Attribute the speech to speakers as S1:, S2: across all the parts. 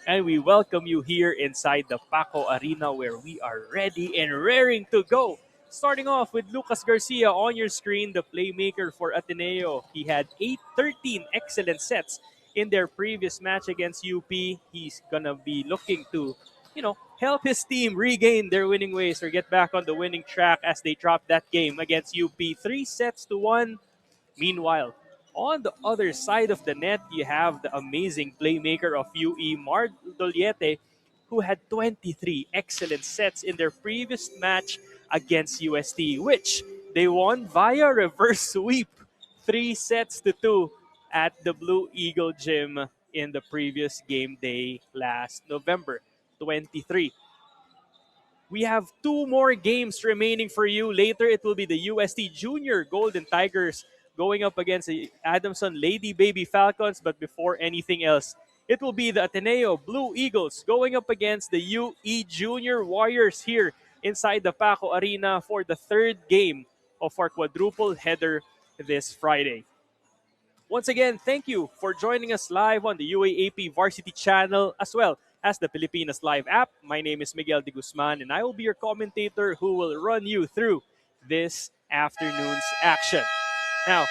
S1: And we welcome you here inside the Paco Arena where we are ready and raring to go. Starting off with Lucas Garcia on your screen, the playmaker for Ateneo. He had 13 excellent sets in their previous match against UP. He's gonna be looking to, help his team regain their winning ways or get back on the winning track as they drop that game against UP. 3-1. Meanwhile, on the other side of the net, you have the amazing playmaker of UE, Mar Doliete, who had 23 excellent sets in their previous match against UST, which they won via reverse sweep, 3-2 at the Blue Eagle Gym in the previous game day last November 23. We have two more games remaining for you. Later, it will be the UST Junior Golden Tigers going up against the Adamson Lady Baby Falcons. But before anything else, it will be the Ateneo Blue Eagles going up against the UE Junior Warriors here inside the Paco Arena for the third game of our quadruple header this Friday. Once again, thank you for joining us live on the UAAP Varsity channel as well as the Pilipinas Live app. My name is Miguel de Guzman and I will be your commentator who will run you through this afternoon's action. Now,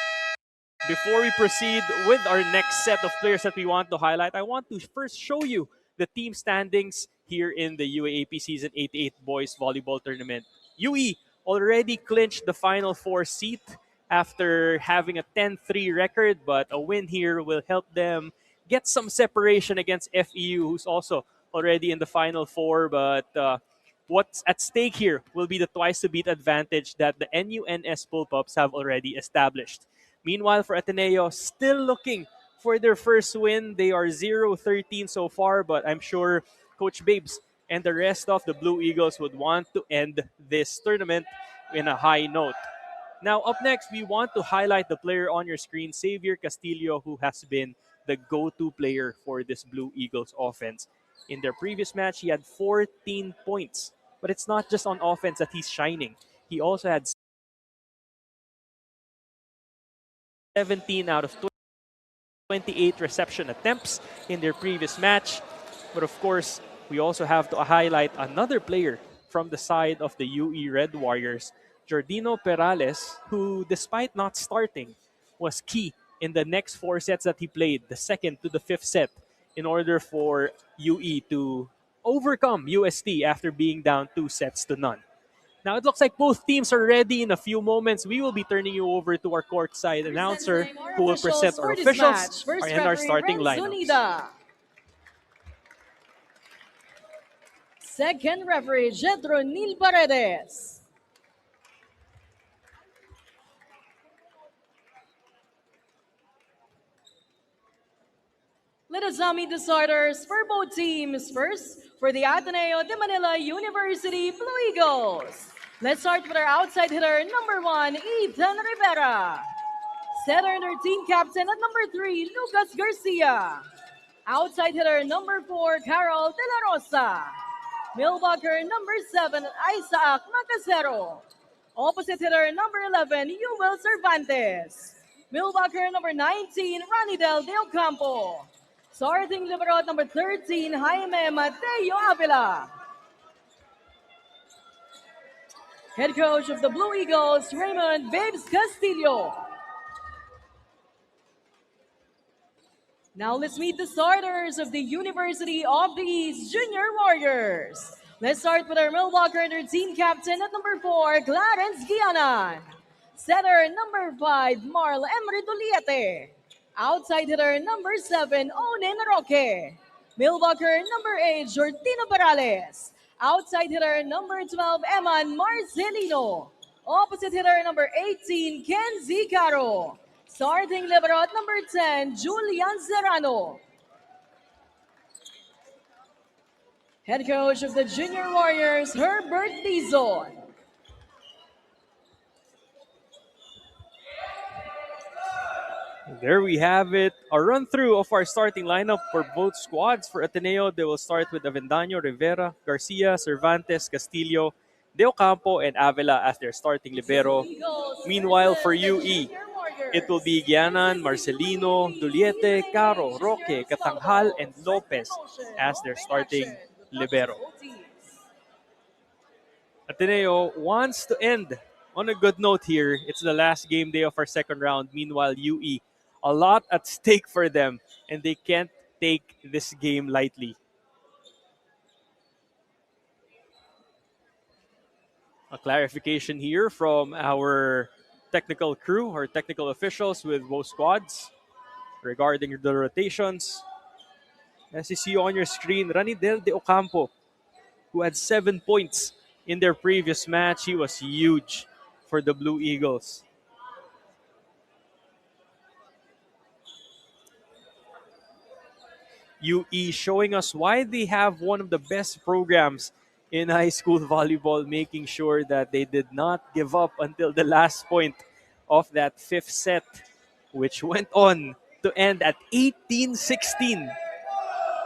S1: before we proceed with our next set of players that we want to highlight, I want to first show you the team standings here in the UAAP Season 88 Boys Volleyball Tournament. UE already clinched the Final Four seat after having a 10-3 record, but a win here will help them get some separation against FEU, who's also already in the Final Four. But what's at stake here will be the twice-to-beat advantage that the NUNS Pull-Pups have already established. Meanwhile, for Ateneo, still looking for their first win. They are 0-13 so far, but I'm sure Coach Babes and the rest of the Blue Eagles would want to end this tournament in a high note. Now, up next, we want to highlight the player on your screen, Xavier Castillo, who has been the go-to player for this Blue Eagles offense. In their previous match, he had 14 points. But it's not just on offense that he's shining. He also had 17 out of 28 reception attempts in their previous match. But of course, we also have to highlight another player from the side of the UE Red Warriors, Jordino Perales, who, despite not starting, was key in the next four sets that he played, the second to the fifth set, in order for UE to overcome UST after being down 2-0. Now, it looks like both teams are ready. In a few moments, we will be turning you over to our courtside announcer who will present our officials and our starting lineup.
S2: Second referee, Jedro Nil Paredes. Let us now meet the starters for both teams. First, for the Ateneo de Manila University Blue Eagles. Let's start with our outside hitter, number 1, Ethan Rivera. Setter and our team captain at number 3, Lucas Garcia. Outside hitter, number 4, Carol De La Rosa. Millbucker, number 7, Isaac Macasero. Opposite hitter, number 11, Yuvel Cervantes. Millbucker, number 19, Ranidel De Ocampo. Starting libero at number 13, Jaime Mateo Avila. Head coach of the Blue Eagles, Raymond Babes Castillo. Now let's meet the starters of the University of the East Junior Warriors. Let's start with our Millwalker and their team captain at number 4, Clarence Guianan. Setter number 5, Marl Emery Doliete. Outside hitter number 7, Onen Roque. Millwalker number 8, Jordino Perales. Outside hitter number 12, Eman Marcelino. Opposite hitter number 18, Kenzie Caro. Starting libero at number 10, Julian Serrano. Head coach of the Junior Warriors, Herbert Dizon.
S1: There we have it. A run-through of our starting lineup for both squads. For Ateneo, they will start with Avendaño, Rivera, Garcia, Cervantes, Castillo, De Ocampo, and Avila as their starting libero. Meanwhile, for UE, It will be Gianan, Marcelino, Duliete, Caro, Roque, Katanghal, and Lopez as their starting libero. Ateneo wants to end on a good note here. It's the last game day of our second round. Meanwhile, UE, a lot at stake for them, and they can't take this game lightly. A clarification here from our technical crew or technical officials with both squads regarding the rotations. As you see on your screen, Ranidel de Ocampo, who had 7 points in their previous match. He was huge for the Blue Eagles. UE showing us why they have one of the best programs in high school volleyball, making sure that they did not give up until the last point of that fifth set, which went on to end at 18-16.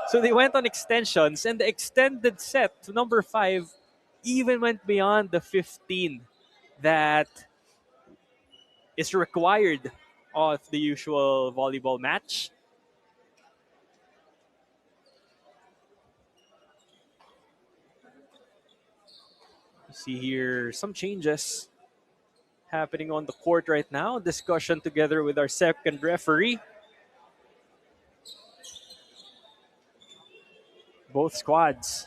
S1: So they went on extensions, and the extended set to number 5 even went beyond the 15 that is required of the usual volleyball match. You see here some changes happening on the court right now. Discussion together with our second referee. Both squads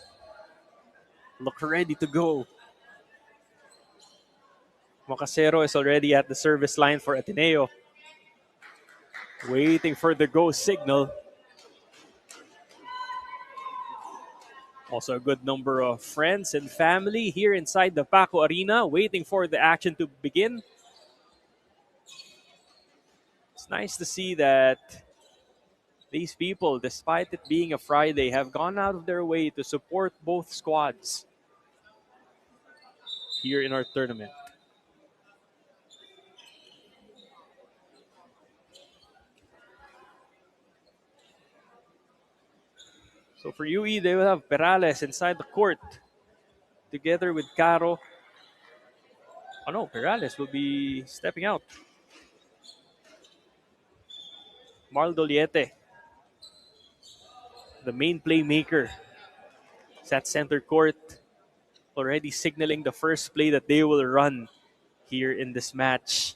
S1: look ready to go. Mocasero is already at the service line for Ateneo, waiting for the go signal. Also a good number of friends and family here inside the Paco Arena, waiting for the action to begin. It's nice to see that these people, despite it being a Friday, have gone out of their way to support both squads here in our tournament. So for UE, they will have Perales inside the court together with Caro. Oh no, Perales will be stepping out. Marl Doliete, the main playmaker, is at center court, already signaling the first play that they will run here in this match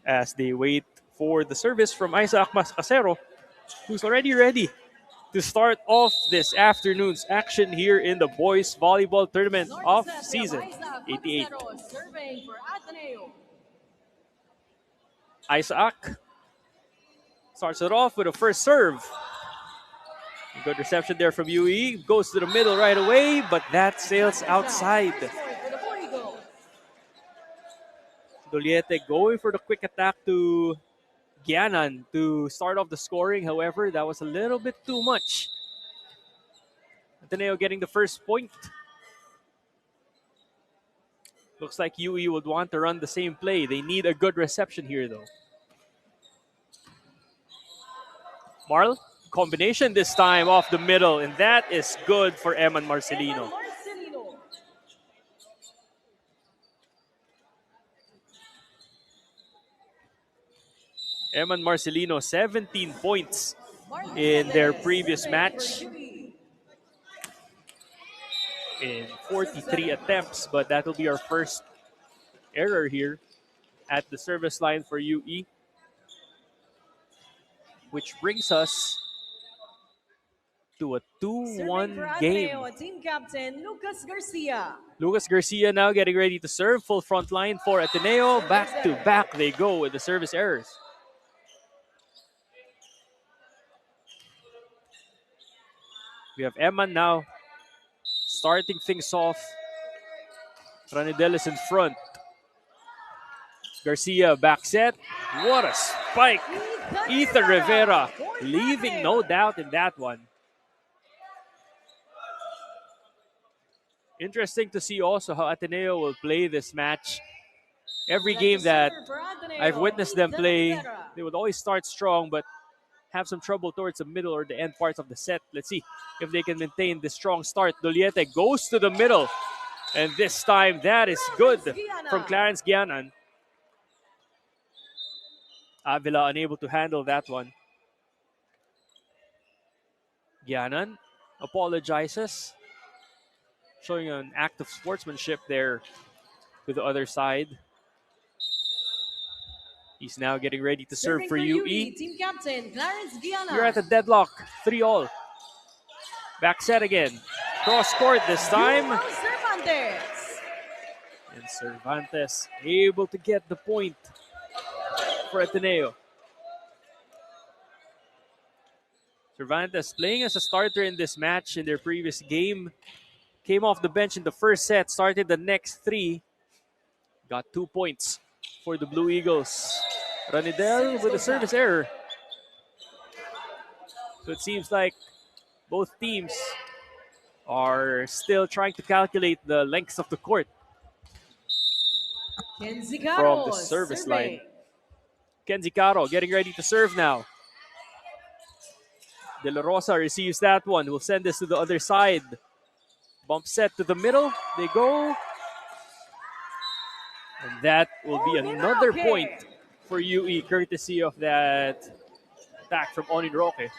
S1: as they wait for the service from Isaac Mascasero, who's already ready to start off this afternoon's action here in the boys volleyball tournament of season 88. Isaac starts it off with a first serve. Good reception there from UE. Goes to the middle right away, but that sails outside. Doliete going for the quick attack to Gianan to start off the scoring. However, that was a little bit too much. Ateneo getting the first point. Looks like UE would want to run the same play. They need a good reception here, though. Marl, combination this time off the middle, and that is good for Eman Marcelino. Eman Marcelino, 17 points in their previous match in 43 attempts, but that will be our first error here at the service line for UE, which brings us to a 2-1 game.
S2: Team captain Lucas Garcia.
S1: Lucas Garcia now getting ready to serve. Full front line for Ateneo. Back to back they go with the service errors. We have Eman now starting things off. Ranidel is in front. Garcia back set. What a spike. Ethan Rivera leaving no doubt in that one. Interesting to see also how Ateneo will play this match. Every game that I've witnessed them play, they would always start strong but have some trouble towards the middle or the end parts of the set. Let's see if they can maintain this strong start. Doliete goes to the middle, and this time that is good from Clarence Gianan. Avila unable to handle that one. Gianan apologizes, showing an act of sportsmanship there to the other side. He's now getting ready to serve
S2: Serving
S1: for
S2: for UE,
S1: UE.
S2: team captain Clarence
S1: We're at
S2: Giana.
S1: a deadlock, 3-all. Back set again. Cross court this time.
S2: Yulmo Cervantes.
S1: And Cervantes able to get the point for Ateneo. Cervantes playing as a starter in this match in their previous game. Came off the bench in the first set, started the next three. Got 2 points for the Blue Eagles. Ranidel with a service error. So it seems like both teams are still trying to calculate the lengths of the court
S2: Kenzie
S1: from the
S2: Caro
S1: service line.
S2: serving.
S1: Kenzie Caro getting ready to serve now. De La Rosa receives that one. Will send this to the other side. Bump set to the middle. They go. And that will be another point for UE, courtesy of that attack from Onin Roque.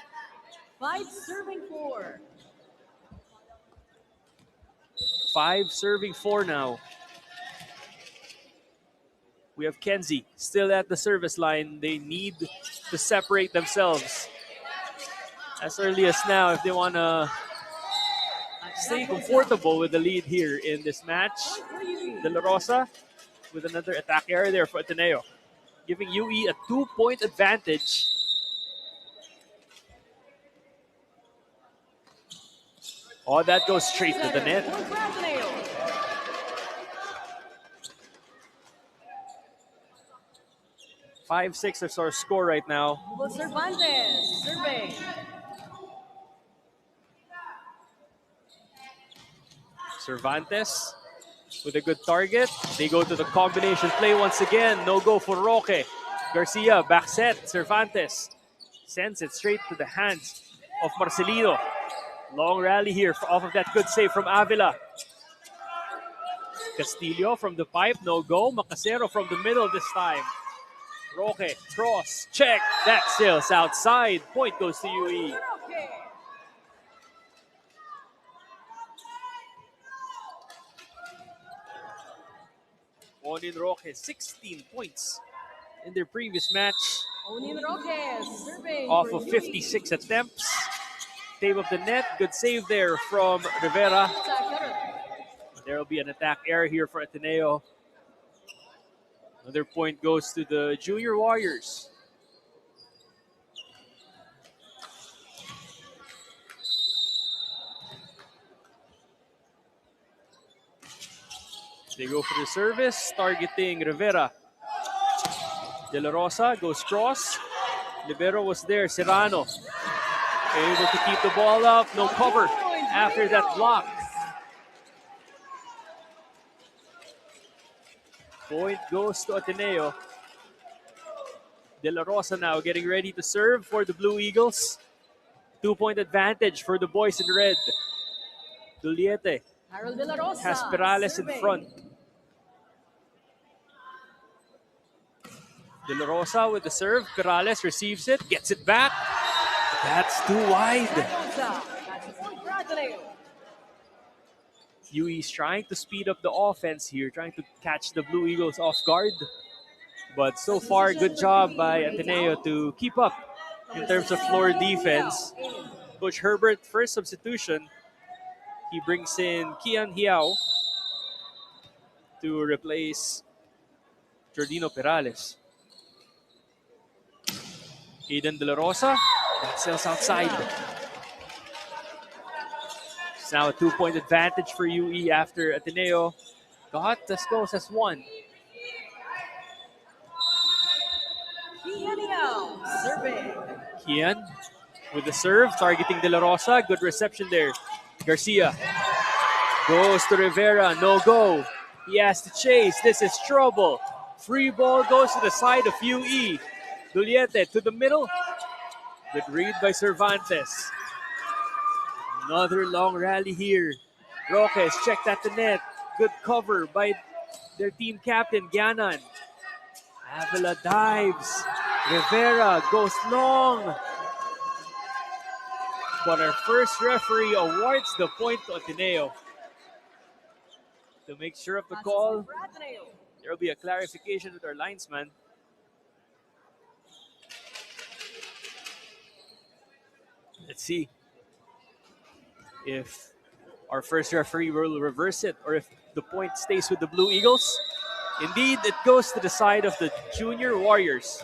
S2: 5 serving 4.
S1: 5 serving 4 now. We have Kenzie still at the service line. They need to separate themselves as early as now if they want to stay comfortable with the lead here in this match. De La Rosa with another attack error there for Ateneo, giving UE a 2-point advantage. Oh, that goes straight to the net. 5-6 is our score right now.
S2: Cervantes serving.
S1: Cervantes with a good target. They go to the combination play once again. No go for Roque. Garcia back set. Cervantes sends it straight to the hands of Marcelino. Long rally here off of that good save from Avila. Castillo from the pipe, no go. Macasero from the middle this time. Roque, cross, check. That sails outside. Point goes to UE. Onin Roque, 16 points in their previous match.
S2: Onin Roque serving
S1: Off
S2: for
S1: of
S2: UE.
S1: 56 attempts. Save of the net. Good save there from Rivera. There will be an attack error here for Ateneo. Another point goes to the Junior Warriors. They go for the service, targeting Rivera. De La Rosa goes cross. Libero was there. Serrano able to keep the ball up. No cover after that block. Point goes to Ateneo. De La Rosa now getting ready to serve for the Blue Eagles. 2-point advantage for the boys in red. Duliete
S2: Harold De La Rosa
S1: has Perales in
S2: serving.
S1: front. De La Rosa with the serve. Perales receives it, gets it back. That's too wide.
S2: That's a point for Ateneo.
S1: UE's trying to speed up the offense here, trying to catch the Blue Eagles off guard. But so far, good job by Ateneo to keep up in terms of floor defense. Coach Herbert, first substitution, he brings in Kian Hiao to replace Jordino Perales. Aiden De La Rosa, that sails outside. It's now a 2-point advantage for UE after Ateneo got as close as 1.
S2: Kian serving.
S1: Kian with the serve, targeting De La Rosa. Good reception there. Garcia goes to Rivera, no go. He has to chase. This is trouble. Free ball goes to the side of UE. Duliete to the middle. Good read by Cervantes. Another long rally here. Roques checked at the net. Good cover by their team captain, Gianan. Avila dives. Rivera goes long. But our first referee awards the point to Ateneo. To make sure of the call, there will be a clarification with our linesman. Let's see if our first referee will reverse it or if the point stays with the Blue Eagles. Indeed, it goes to the side of the Junior Warriors.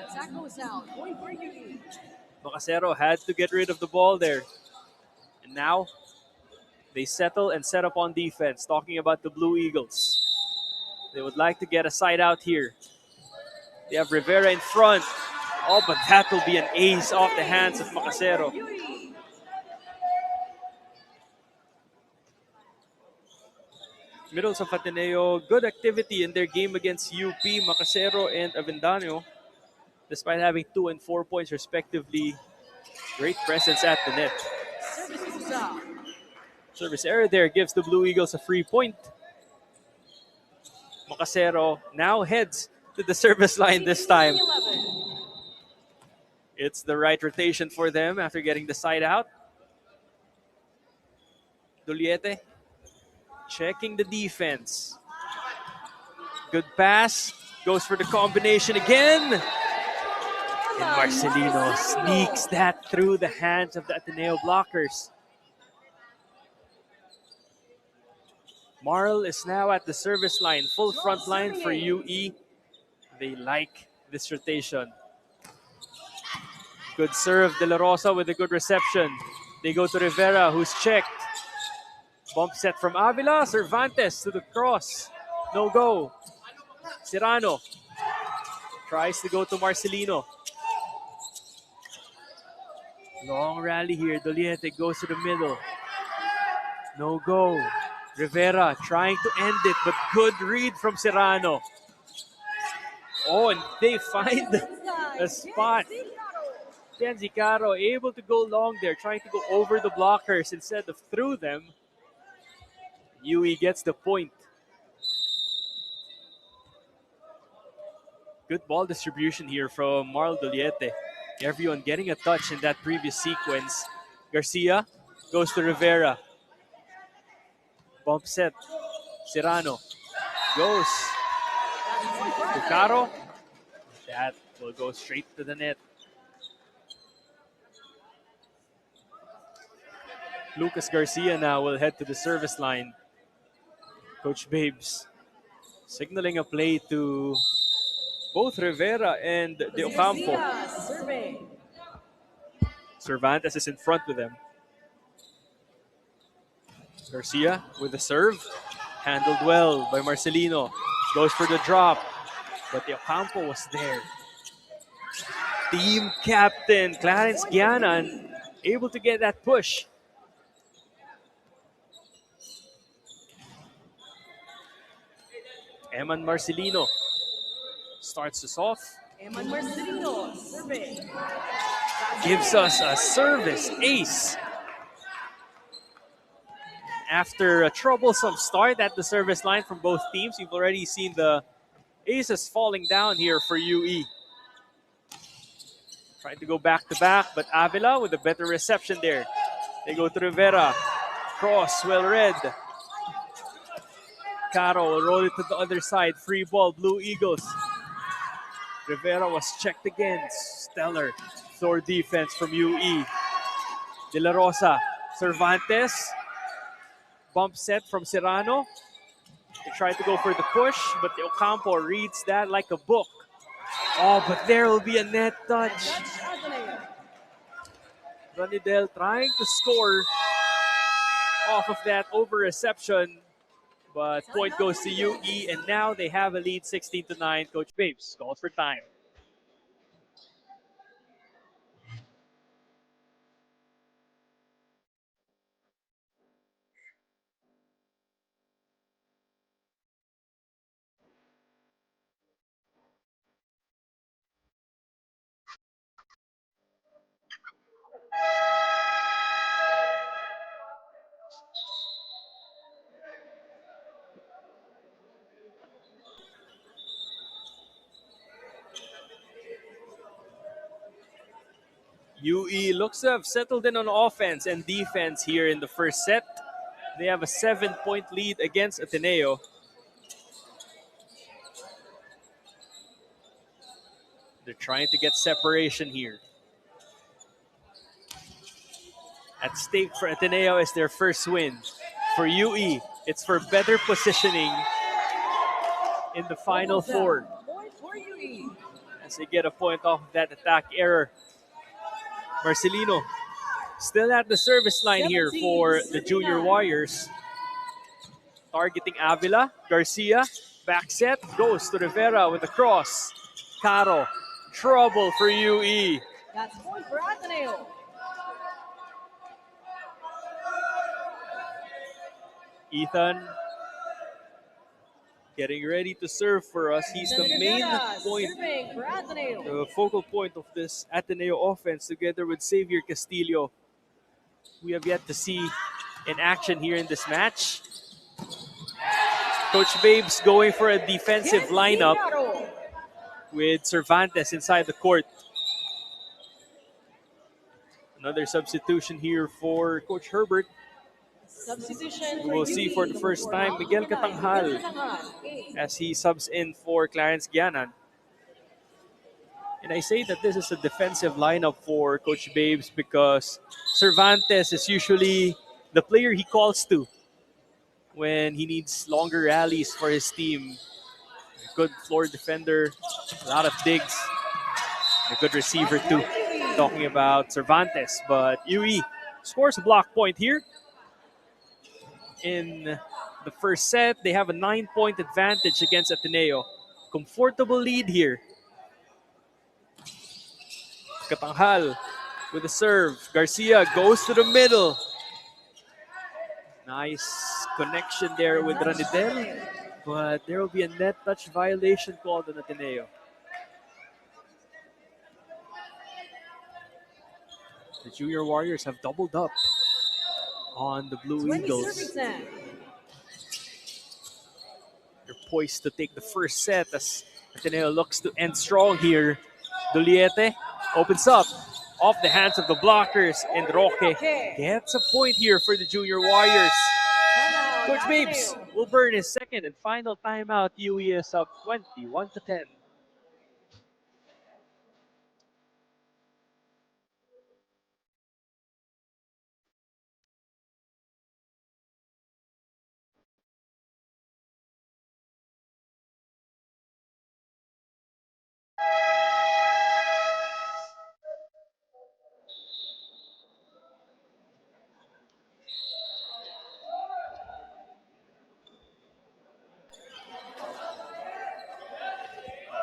S2: Attack goes out. Point for UE.
S1: Macasero had to get rid of the ball there. And now they settle and set up on defense. Talking about the Blue Eagles. They would like to get a side out here. They have Rivera in front. Oh, but that will be an ace off the hands of Macasero. Middles of Ateneo, good activity in their game against UP, Macasero, and Avendaño. Despite having 2 and 4 points respectively, great presence at the net. Service error there gives the Blue Eagles a free point. Macasero now heads to the service line this time. It's the right rotation for them after getting the side out. Duliete checking the defense. Good pass. Goes for the combination again. And Marcelino sneaks that through the hands of the Ateneo blockers. Marl is now at the service line. Full front line for UE. They like this rotation. Good serve, De La Rosa with a good reception. They go to Rivera, who's checked. Bump set from Avila. Cervantes to the cross. No go. Serrano tries to go to Marcelino. Long rally here. Doliete goes to the middle. No go. Rivera trying to end it, but good read from Serrano. Oh, and they find a spot. Kenzie Caro able to go long there, trying to go over the blockers instead of through them. UE gets the point. Good ball distribution here from Marl Doliete. Everyone getting a touch in that previous sequence. Garcia goes to Rivera. Bump set. Serrano goes to Caro. That will go straight to the net. Lucas Garcia now will head to the service line. Coach Babes signaling a play to both Rivera and De Ocampo. Cervantes is in front with them. Garcia with the serve. Handled well by Marcelino. Goes for the drop. But De Ocampo was there. Team captain Clarence Gianan able to get that push. Eman Marcelino starts us off.
S2: Eman Marcelino, serving.
S1: Gives us a service ace. After a troublesome start at the service line from both teams, you've already seen the aces falling down here for UE. Trying to go back to back, but Avila with a better reception there. They go to Rivera. Cross, well read. Caro will roll it to the other side. Free ball, Blue Eagles. Rivera was checked again. Stellar floor defense from UE. De La Rosa. Cervantes. Bump set from Serrano. They tried to go for the push, but the Ocampo reads that like a book. Oh, but there will be a net touch. Ranidel trying to score off of that over reception, but point goes to UE, and now they have a lead 16-9. Coach Babes calls for time. UE looks to have settled in on offense and defense here in the first set. They have a 7-point lead against Ateneo. They're trying to get separation here. At stake for Ateneo is their first win. For UE, it's for better positioning in the Final Four.
S2: Point for UE.
S1: As they get a point off of that attack error. Marcelino still at the service line here
S2: 17,
S1: for the Junior
S2: 39.
S1: Warriors. Targeting Avila. Garcia. Back set. Goes to Rivera with a cross. Caro. Trouble for UE.
S2: That's point for Ateneo.
S1: Ethan getting ready to serve for us. He's the main point,
S2: Serving for Ateneo.
S1: the focal point of this Ateneo offense together with Xavier Castillo. We have yet to see in action here in this match. Coach Babes going for a defensive lineup with Cervantes inside the court. Another substitution here for Coach Herbert.
S2: Substitution
S1: We will see for the first time Miguel Catanghal as he subs in for Clarence Gianan. And I say that this is a defensive lineup for Coach Babes because Cervantes is usually the player he calls to when he needs longer rallies for his team. A good floor defender, a lot of digs, and a good receiver too. Talking about Cervantes, but UE scores a block point here. In the first set, they have a 9-point advantage against Ateneo. Comfortable lead here. Catanghal with a serve. Garcia goes to the middle. Nice connection there with Ranidel, but there will be a net touch violation called on Ateneo. The Junior Warriors have doubled up on the Blue Eagles. They're poised to take the first set as Ateneo looks to end strong here. Duliete opens up off the hands of the blockers, and Roque gets a point here for the Junior Warriors. Coach Babes will burn his second and final timeout. UE is up 21-10.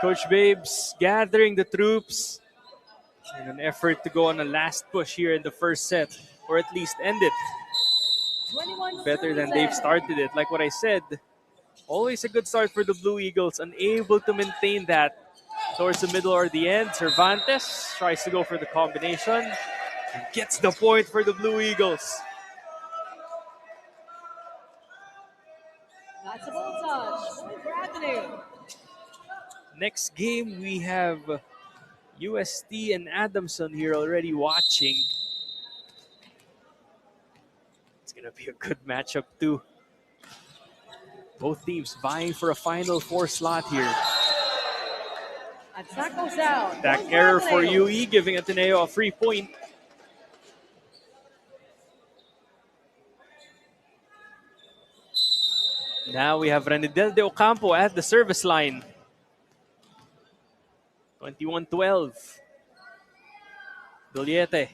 S1: Coach Babes gathering the troops in an effort to go on a last push here in the first set, or at least end it better than they've started it. Like what I said, always a good start for the Blue Eagles, unable to maintain that towards the middle or the end. Cervantes tries to go for the combination and gets the point for the Blue Eagles.
S2: That's a ball touch. Point for Ateneo.
S1: Next game, we have UST and Adamson here already watching. It's going to be a good matchup too. Both teams vying for a Final Four slot here.
S2: Attack goes out.
S1: Attack error for UE, giving Ateneo a free point. Now we have Ranidel de Ocampo at the service line. 21-12. Duliete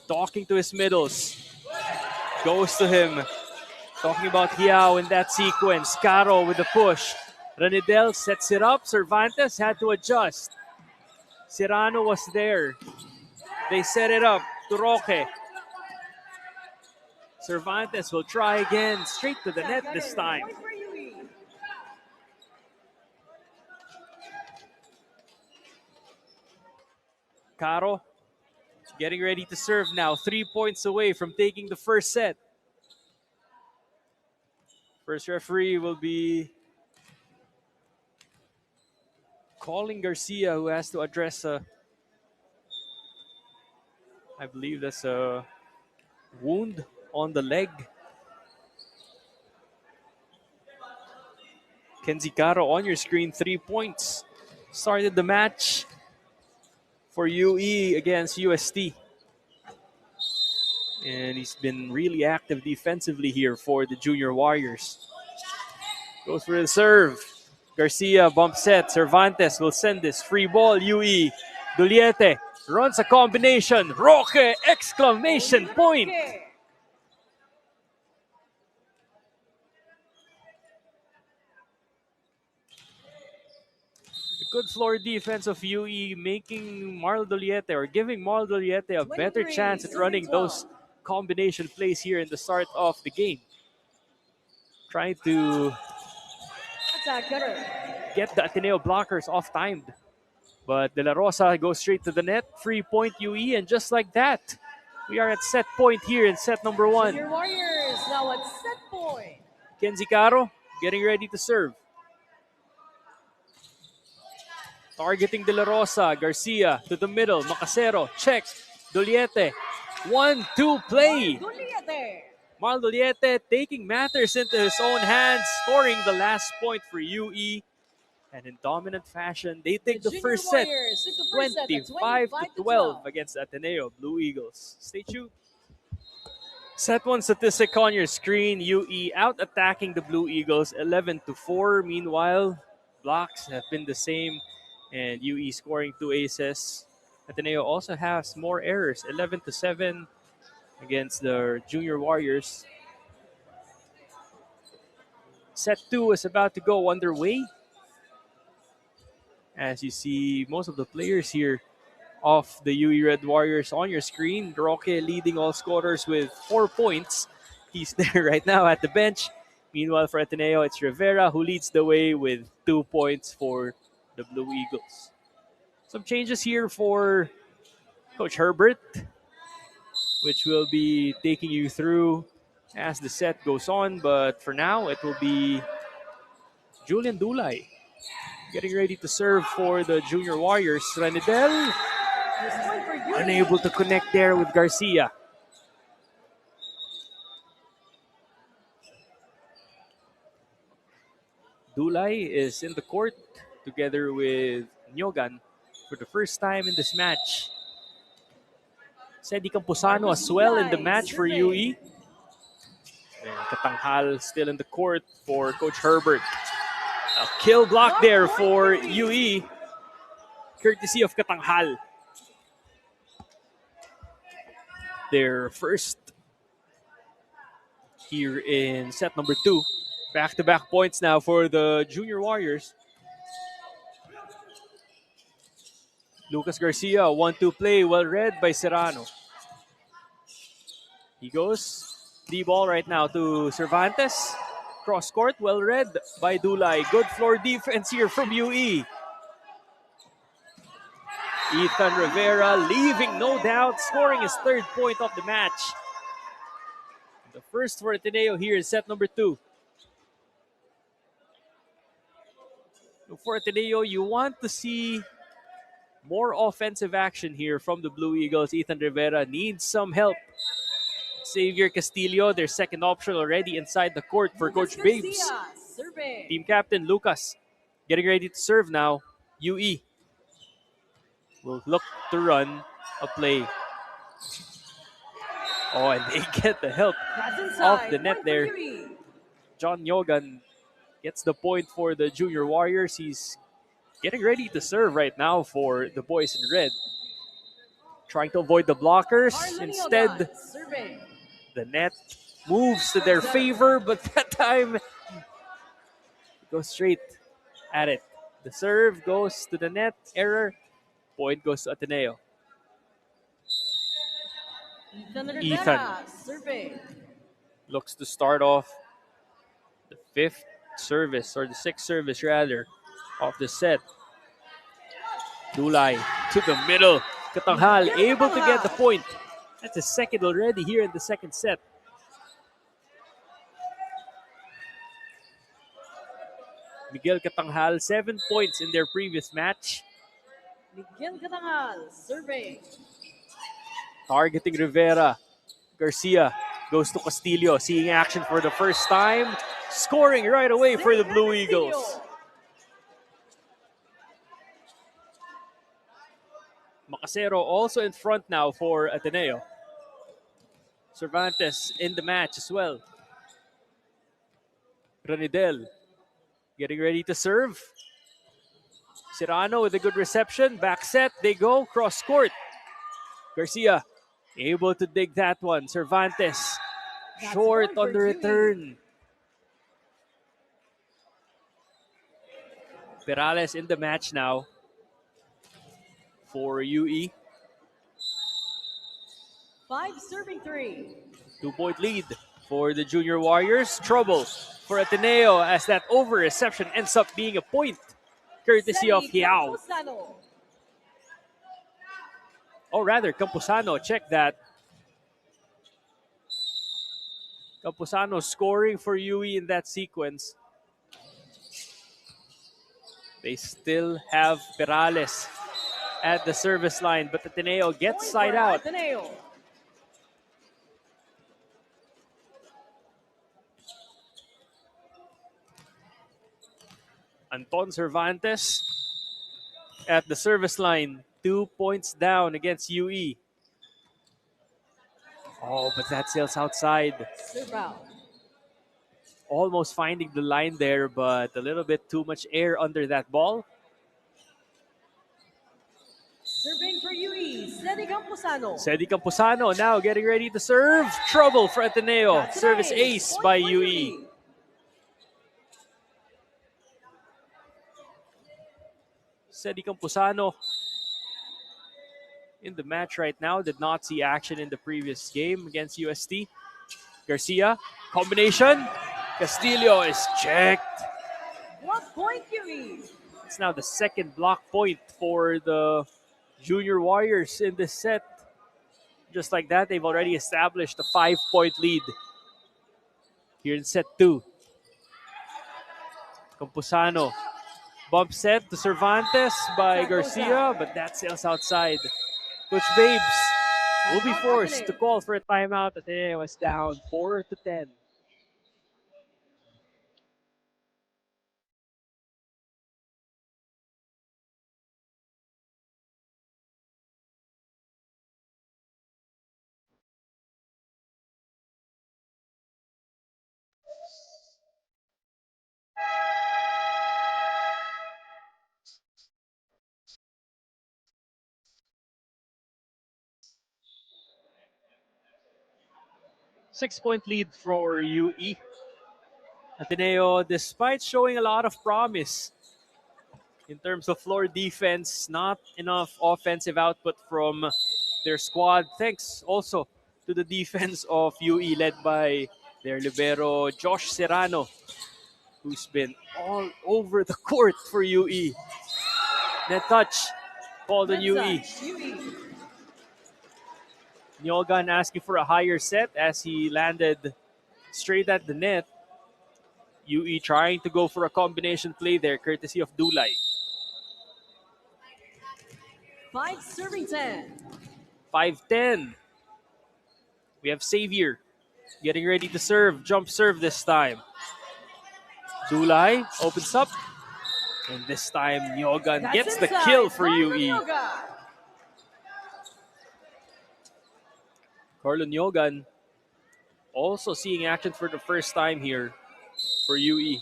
S1: talking to his middles. Goes to him. Talking about Hiao in that sequence. Caro with the push. Ranidel sets it up. Cervantes had to adjust. Serrano was there. They set it up to Roque. Cervantes will try again. Straight to the net this time. Caro getting ready to serve now. 3 points away from taking the first set. First referee will be calling Garcia, who has to address a I believe that's a wound on the leg. Kenzie Caro on your screen, 3 points. Started the match for UE against UST. And he's been really active defensively here for the Junior Warriors. Goes for the serve. Garcia bump set. Cervantes will send this. Free ball, UE. Duliete runs a combination. Roque! Exclamation point! Good floor defense of UE, making Marl Doliete or giving Marl Doliete a better chance at running those combination plays here in the start of the game. Trying to get the Ateneo blockers off-timed. But De La Rosa goes straight to the net. 3-point UE, and just like that, we are at set point here in set number 1.
S2: Junior Warriors now at set point.
S1: Kenzie Caro getting ready to serve. Targeting De La Rosa. Garcia to the middle. Macasero. Check. Doliete. 1-2 play. Marl Doliete taking matters into his own hands. Scoring the last point for UE. And in dominant fashion, they take the first set. 25-12 against Ateneo Blue Eagles. Stay tuned. Set 1 statistic on your screen. UE out attacking the Blue Eagles 11-4. Meanwhile, blocks have been the same. And UE scoring 2 aces. Ateneo also has more errors, 11-7 against the Junior Warriors. Set 2 is about to go underway. As you see, most of the players here of the UE Red Warriors on your screen. Roque leading all scorers with 4 points. He's there right now at the bench. Meanwhile, for Ateneo, it's Rivera who leads the way with 2 points for the Blue Eagles. Some changes here for Coach Herbert, which will be taking you through as the set goes on. But for now, it will be Julian Dulay getting ready to serve for the Junior Warriors. Ranidel unable to connect there with Garcia. Dulay is in the court together with Nyogan for the first time in this match. Sedi Camposano as well in the match for UE. And Katanghal still in the court for Coach Herbert. A kill block there for UE, courtesy of Katanghal. Their first here in set number 2. Back-to-back points now for the Junior Warriors. Lucas Garcia, 1-2 play, well read by Serrano. He goes, the ball right now to Cervantes. Cross court, well read by Dulay. Good floor defense here from UE. Ethan Rivera leaving no doubt, scoring his 3rd point of the match. The first for Ateneo here in set number 2. For Ateneo, you want to see more offensive action here from the Blue Eagles. Ethan Rivera needs some help. Xavier Castillo, their second option already inside the court for Coach Babes. Team captain Lucas getting ready to serve now. UE will look to run a play. Oh, and they get the help off the net there. John Yogan gets the point for the Junior Warriors. He's getting ready to serve right now for the boys in red. Trying to avoid the blockers. Instead, the net moves to their favor, but that time it goes straight at it. The serve goes to the net. Error. Point goes to Ateneo. Ethan looks to start off the 5th service, or the 6th service rather, of the set. Dulay to the middle. Katanghal able to get the point. That's his 2nd already here in the 2nd set. Miguel Katanghal, 7 points in their previous match.
S2: Miguel Katanghal serving.
S1: targeting Rivera. Garcia goes to Castillo, seeing action for the first time, scoring right away for the Blue Eagles. Macasero also in front now for Ateneo. Cervantes in the match as well. Ranidel getting ready to serve. Serrano with a good reception. Back set, they go. Cross court. Garcia able to dig that one. Cervantes short on the return. Perales in the match now for UE.
S2: 5 serving 3.
S1: 2-point lead for the Junior Warriors. Trouble for Ateneo as that over reception ends up being a point, courtesy of Hiao. Or rather, Campuzano. Check that. Campuzano scoring for UE in that sequence. They still have Perales at the service line, but Ateneo gets side out.
S2: Ateneo.
S1: Anton Cervantes at the service line, 2 points down against UE. Oh, but that sails outside. Almost finding the line there, but a little bit too much air under that ball.
S2: Serving for UE, Cedi Campuzano.
S1: Cedi Campuzano now getting ready to serve. Trouble for Ateneo.
S2: That's
S1: Service
S2: nice.
S1: ace
S2: Point
S1: by
S2: for
S1: UE. Cedi Campuzano in the match right now. Did not see action in the previous game against UST. Garcia, combination. Castillo is checked.
S2: Block point, UE.
S1: It's now the second block point for the Junior Warriors in this set. Just like that, they've already established a 5-point lead here in set 2. Campuzano. Bump set to Cervantes by Garcia, but that sails outside. Coach Babes will be forced to call for a timeout. Ateneo was down 4-10. Six-point lead for UE. Ateneo, despite showing a lot of promise in terms of floor defense, not enough offensive output from their squad. Thanks also to the defense of UE led by their libero Josh Serrano, who's been all over the court for UE. Net touch called on UE. Nyogan asking for a higher set as he landed straight at the net. UE trying to go for a combination play there, courtesy of Dulay.
S2: 5 serving 10.
S1: 5-10. We have Xavier getting ready to serve. Jump serve this time. Dulay opens up. And this time, Nyogan gets the kill for UE. Carlo Nyogan also seeing action for the first time here for UE.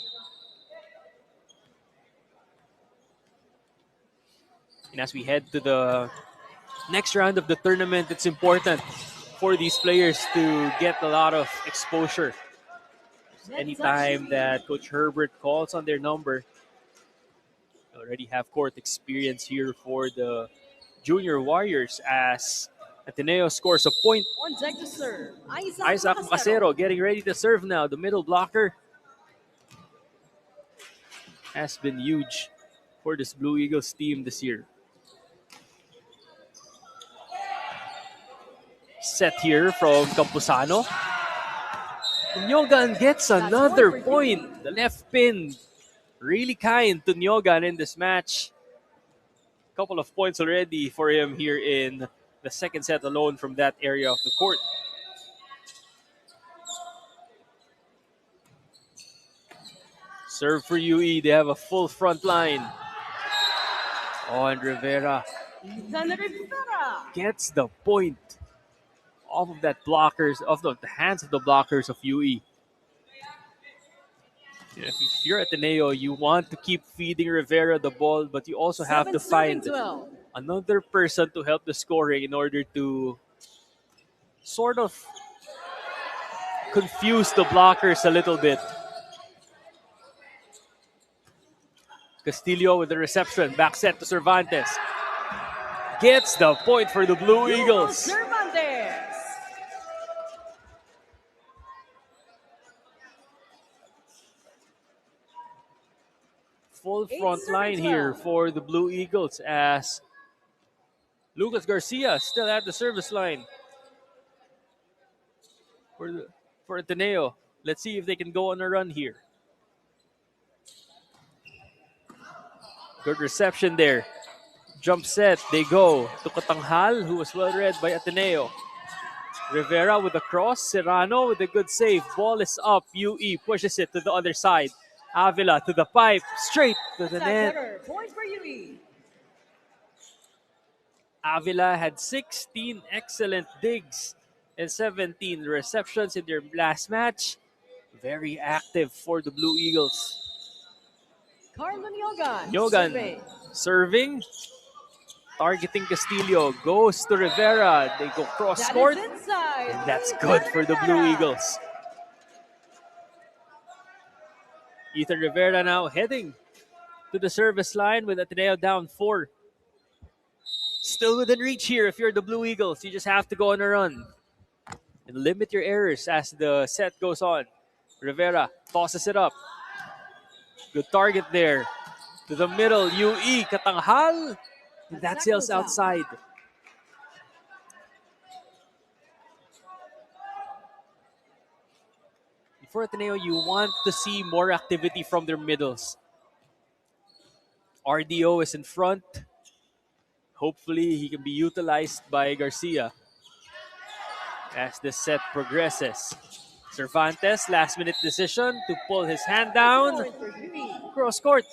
S1: And as we head to the next round of the tournament, it's important for these players to get a lot of exposure. Anytime that Coach Herbert calls on their number, they already have court experience here for the Junior Warriors as Ateneo scores a point.
S2: On deck to serve,
S1: Isaac Macasero getting ready to serve now. The middle blocker has been huge for this Blue Eagles team this year. Set here from Campuzano. Nyogan gets another point. The left pin really kind to Nyogan in this match. Couple of points already for him here in the second set alone from that area of the court. Serve for UE. They have a full front line. Oh, and Rivera
S2: Ethan Rivera.
S1: gets the point off of that blockers, of the hands of the blockers of UE. If you're Ateneo, you want to keep feeding Rivera the ball, but you also have to find
S2: 7-12.
S1: another person to help the scoring in order to sort of confuse the blockers a little bit. Castillo with the reception, back set to Cervantes. Gets the point for the Blue Eagles.
S2: Cervantes.
S1: Full front line here for the Blue Eagles as Lucas Garcia still at the service line for Ateneo. Let's see if they can go on a run here. Good reception there. Jump set, they go to Katanghal, who was well read by Ateneo. Rivera with a cross, Serrano with a good save. Ball is up, UE pushes it to the other side. Avila to the pipe, straight to the net.
S2: Point for UE.
S1: Avila had 16 excellent digs and 17 receptions in their last match. Very active for the Blue Eagles.
S2: Carlon Yogan.
S1: Yogan serving. Targeting Castillo. Goes to Rivera. They go cross court. And that's good for the Blue Eagles. Ethan Rivera now heading to the service line with Ateneo down 4. Still within reach here if you're the Blue Eagles. You just have to go on a run and limit your errors as the set goes on. Rivera tosses it up. Good target there. To the middle, UE, Katanghal. And that sails outside. For Ateneo, you want to see more activity from their middles. RDO is in front. Hopefully, he can be utilized by Garcia as the set progresses. Cervantes, last-minute decision to pull his hand down. Cross court.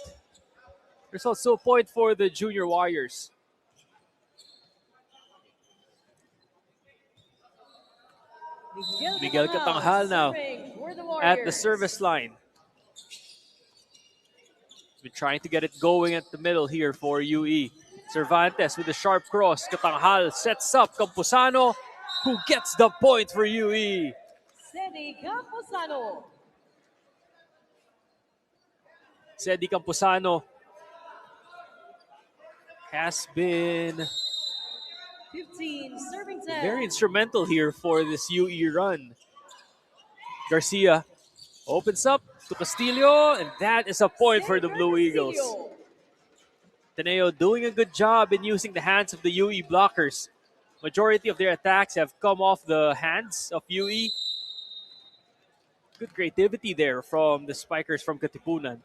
S1: There's also a point for the Junior Warriors. Miguel Katanghal now at the service line. Been trying to get it going at the middle here for UE. Cervantes with a sharp cross. Katanghal sets up Campuzano, who gets the point for UE. Cedi Campuzano has been
S2: 15, serving 10.
S1: very instrumental here for this UE run. Garcia opens up to Castillo, and that is a point for the Blue Eagles. Ateneo doing a good job in using the hands of the UE blockers. Majority of their attacks have come off the hands of UE. Good creativity there from the spikers from Katipunan.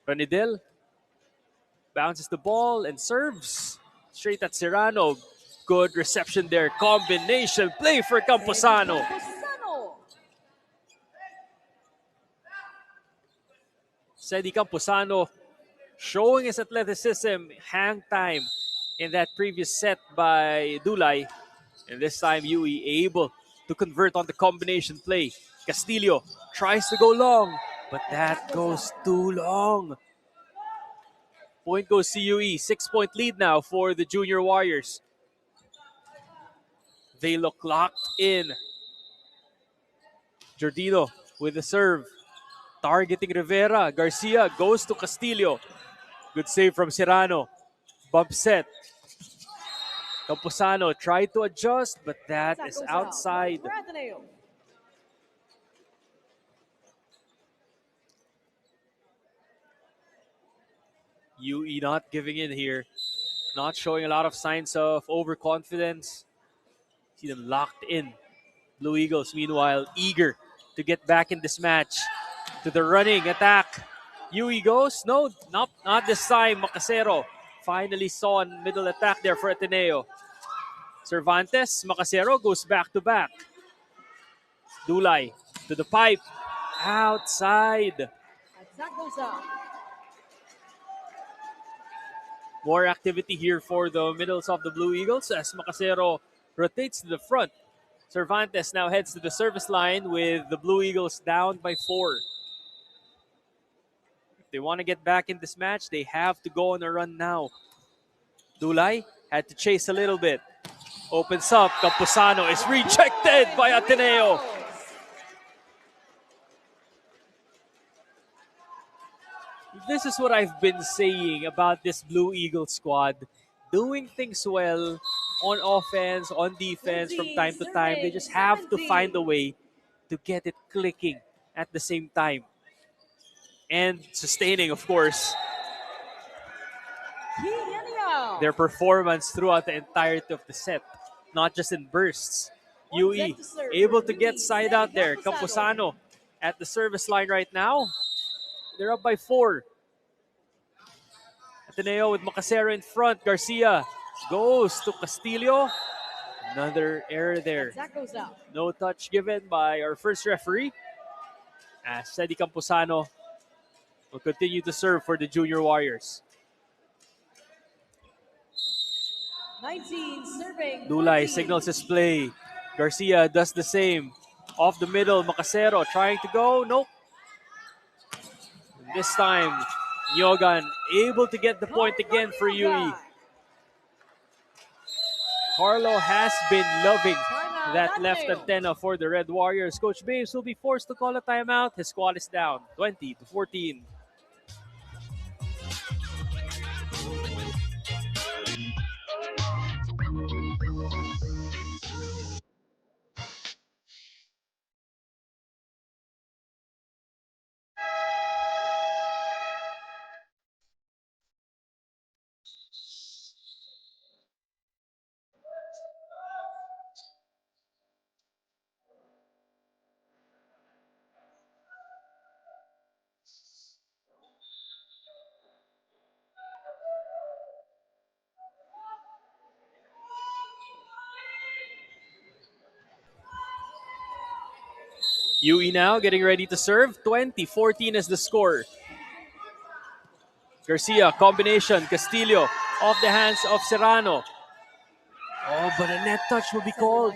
S1: Ranidel bounces the ball and serves straight at Serrano. Good reception there. Combination play for Campuzano. Cedi Campuzano showing his athleticism, hang time in that previous set by Dulay. And this time UE able to convert on the combination play. Castillo tries to go long, but that goes too long. Point goes to UE. 6-point lead now for the Junior Warriors. They look locked in. Jordino with the serve. Targeting Rivera. Garcia goes to Castillo. Good save from Serrano. Bump set. Campuzano tried to adjust, but that is outside. UE not giving in here. Not showing a lot of signs of overconfidence. See them locked in. Blue Eagles, meanwhile, eager to get back in this match. To the running attack. UE goes. No, not this time. Macasero finally saw a middle attack there for Ateneo. Cervantes, Macasero goes back to back. Dulay to the pipe. Outside.
S2: Attack goes up.
S1: More activity here for the middles of the Blue Eagles as Macasero rotates to the front. Cervantes now heads to the service line with the Blue Eagles down by 4. If they want to get back in this match, they have to go on a run now. Dulay had to chase a little bit. Opens up. Camposano is rejected by Ateneo. This is what I've been saying about this Blue Eagle squad. Doing things well on offense, on defense from time to time. They just have to find a way to get it clicking at the same time. And sustaining, of course, their performance throughout the entirety of the set, not just in bursts. UE able to get side out there. Camposano at the service line right now. They're up by 4. Ateneo with Macasero in front. Garcia goes to Castillo. Another error there. No touch given by our first referee. As Sedi Camposano will continue to serve for the Junior Warriors.
S2: 19 serving.
S1: Dulay signals his play. Garcia does the same. Off the middle, Macasero trying to go. Nope. And this time, Nyogan able to get the point again for UE. Carlo has been loving that left antenna for the Red Warriors. Coach Baves will be forced to call a timeout. His squad is down 20-14. UE now getting ready to serve. 20-14 is the score. Garcia, combination. Castillo off the hands of Serrano. Oh, but a net touch will be called.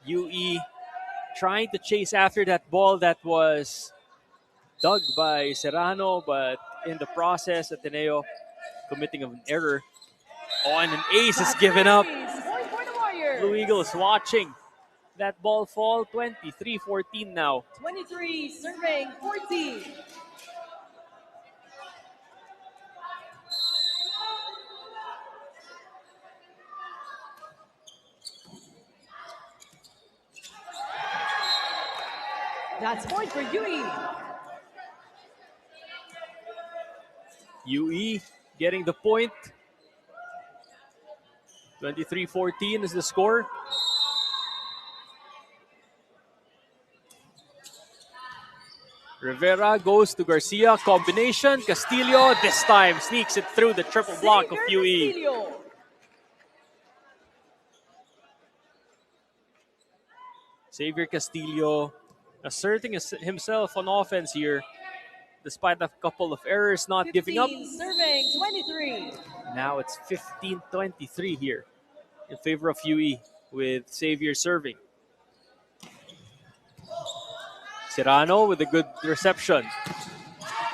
S1: UE trying to chase after that ball that was dug by Serrano, but in the process, Ateneo committing an error. Oh, and an ace is given up. Blue Eagles watching that ball fall. 23-14 now.
S2: 23 serving 14. That's point for UE.
S1: UE getting the point. 23-14 is the score. Rivera goes to Garcia. Combination. Castillo this time sneaks it through the triple block of UE. Xavier Castillo asserting himself on offense here, despite a couple of errors, not giving up.
S2: Serving 23.
S1: Now it's 15-23 here in favor of UE with Xavier serving. Serrano with a good reception.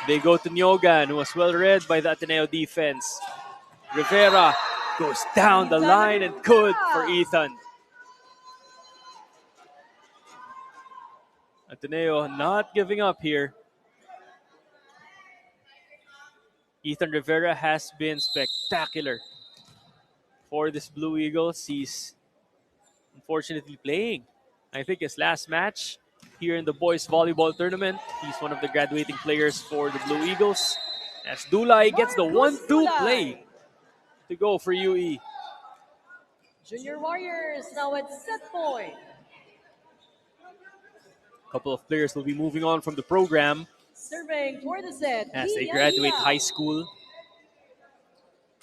S1: They go to Nyogan, who was well read by the Ateneo defense. Rivera goes down the line and good for Ethan. Ateneo not giving up here. Ethan Rivera has been spectacular for this Blue Eagles. He's unfortunately playing, I think, his last match here in the boys volleyball tournament. He's one of the graduating players for the Blue Eagles. As Dulay gets the 1-2 play to go for UE.
S2: Junior Warriors now at set point.
S1: A couple of players will be moving on from the program.
S2: Serving for the set,
S1: as they
S2: Hia
S1: graduate
S2: Hia.
S1: high school.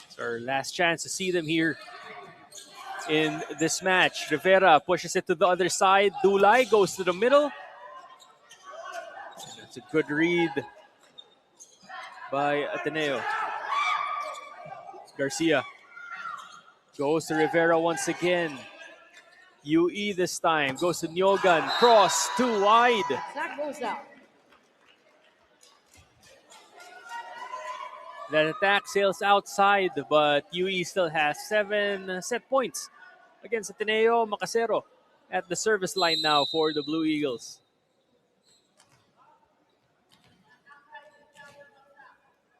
S1: It's our last chance to see them here in this match. Rivera pushes it to the other side. Dulay goes to the middle. That's a good read by Ateneo. Garcia goes to Rivera once again. UE this time goes to Nyogan. Cross too wide.
S2: Sack goes out.
S1: That attack sails outside, but UE still has 7 set points against Ateneo. Macasero at the service line now for the Blue Eagles.